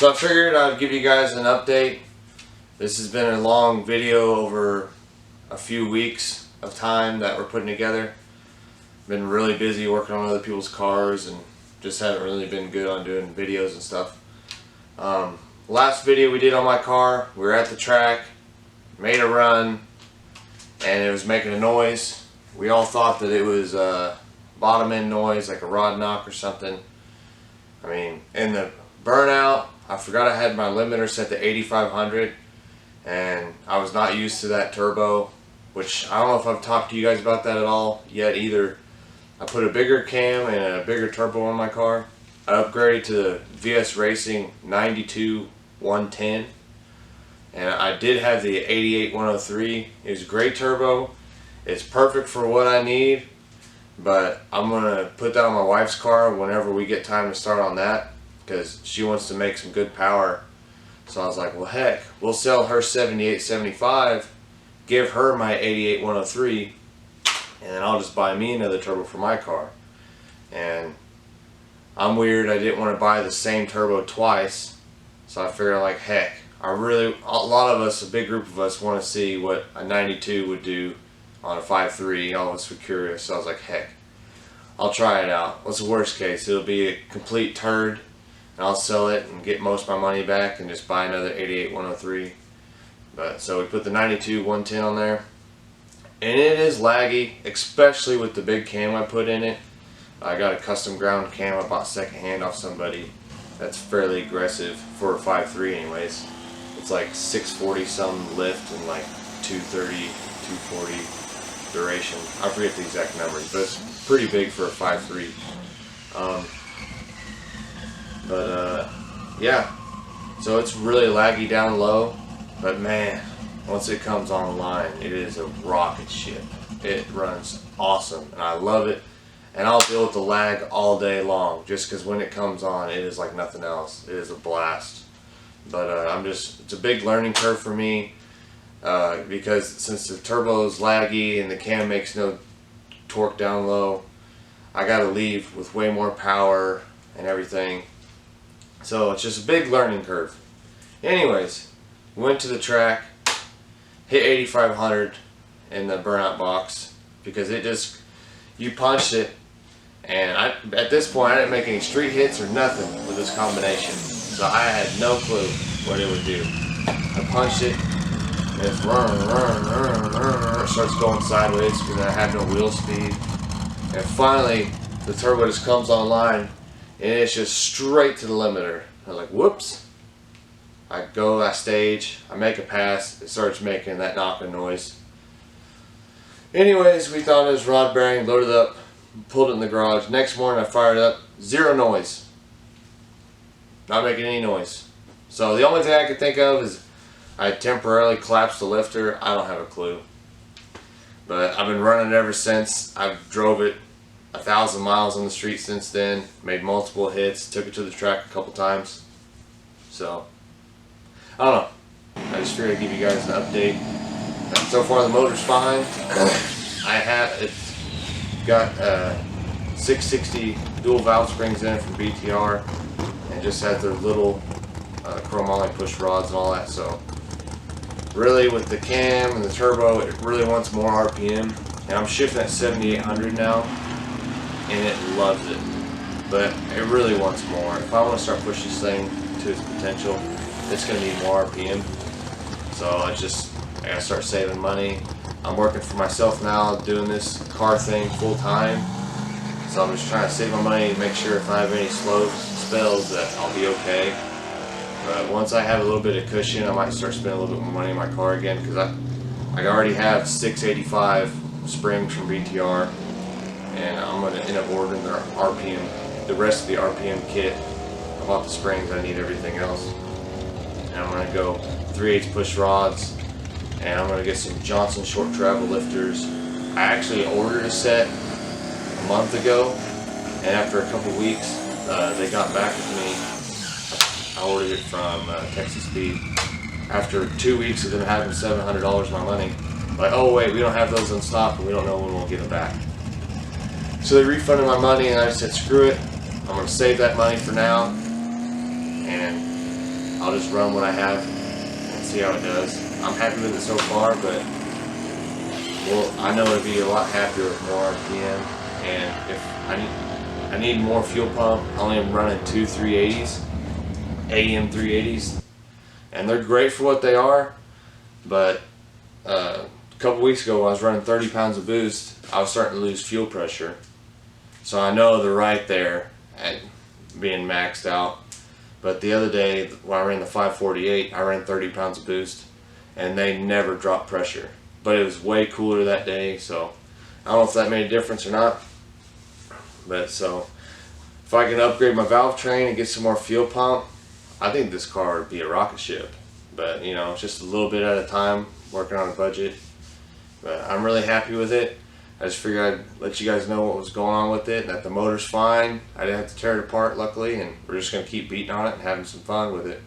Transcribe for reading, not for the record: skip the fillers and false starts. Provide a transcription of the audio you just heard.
So I figured I'd give you guys an update. This has been a long video over a few weeks of time that we're putting together. Been really busy working on other people's cars and just haven't really been good on doing videos and stuff. Last video we did on my car, we were at the track, made a run, and it was making a noise. We all thought that it was bottom end noise, like a rod knock or something. I mean, in the burnout, I forgot I had my limiter set to 8500, and I was not used to that turbo, which I don't know if I've talked to you guys about that at all yet either. I put a bigger cam and a bigger turbo on my car. I upgraded to the VS Racing 92 110, and I did have the 88 103. It's a great turbo. It's perfect for what I need, but I'm gonna put that on my wife's car whenever we get time to start on that, because she wants to make some good power. So I was like, well heck, we'll sell her 7875, give her my 88 103, and then I'll just buy me another turbo for my car. And I'm weird, I didn't want to buy the same turbo twice, so I figured like heck, a lot of us, a big group of us, want to see what a 92 would do on a 5.3. All of us were curious, so I was like heck, I'll try it out. What's the worst case? It'll be a complete turd, and I'll sell it and get most of my money back and just buy another 88 103. But so we put the 92 110 on there, and it is laggy, especially with the big cam I put in it. I got a custom ground cam I bought secondhand off somebody that's fairly aggressive for a 5.3 anyways. It's like 640 some lift and like 230, 240 duration. I forget the exact numbers, but it's pretty big for a 5.3. Yeah, so it's really laggy down low, but man, once it comes online, it is a rocket ship. It runs awesome, and I love it, and I'll deal with the lag all day long, just because when it comes on, it is like nothing else. It is a blast. But it's a big learning curve for me, because since the turbo is laggy and the cam makes no torque down low, I gotta leave with way more power and everything. So it's just a big learning curve. Anyways, went to the track, hit 8500 in the burnout box, because it just, you punched it, and at this point I didn't make any street hits or nothing with this combination, so I had no clue what it would do. I punched it, and it's it starts going sideways because I have no wheel speed, and finally the turbo just comes online, and it's just straight to the limiter. I was like, whoops. I stage, I make a pass, it starts making that knocking noise. Anyways, we thought it was rod bearing, loaded up, pulled it in the garage. Next morning I fired it up, zero noise. Not making any noise. So the only thing I could think of is I temporarily collapsed the lifter. I don't have a clue. But I've been running it ever since. I've drove it 1,000 miles on the street since then, made multiple hits, took it to the track a couple times. So, I don't know. I just figured I'd give you guys an update. So far the motor's fine. It's got 660 dual valve springs in it from BTR, and just has their little chromoly push rods and all that. So really with the cam and the turbo, it really wants more RPM, and I'm shifting at 7800 now, and it loves it, but it really wants more. If I want to start pushing this thing to its potential, it's going to need more RPM. So I gotta start saving money. I'm working for myself now, doing this car thing full time, so I'm just trying to save my money and make sure if I have any slow spells that I'll be okay. But once I have a little bit of cushion, I might start spending a little bit more money in my car again, because I already have 685 springs from BTR, and I'm going to end up ordering the rest of the RPM kit. I bought the springs, I need everything else. And I'm going to go 3/8 push rods, and I'm going to get some Johnson short travel lifters. I actually ordered a set a month ago, and after a couple weeks they got back with me. I ordered it from Texas Speed. After 2 weeks of them having $700 of my money, like, oh wait, we don't have those in stock and we don't know when we'll get them back. So they refunded my money, and I just said screw it, I'm going to save that money for now, and I'll just run what I have and see how it does. I'm happy with it so far, but I know it'd be a lot happier with more RPM. And if I need more fuel pump, I only am running two 380s, AEM 380s, and they're great for what they are. But a couple weeks ago, when I was running 30 pounds of boost, I was starting to lose fuel pressure. So I know they're right there at being maxed out. But the other day, when I ran the 548, I ran 30 pounds of boost, and they never dropped pressure. But it was way cooler that day, so I don't know if that made a difference or not. But so, if I can upgrade my valve train and get some more fuel pump, I think this car would be a rocket ship. But you know, just a little bit at a time, working on a budget. But I'm really happy with it. I just figured I'd let you guys know what was going on with it, and that the motor's fine. I didn't have to tear it apart, luckily, and we're just going to keep beating on it and having some fun with it.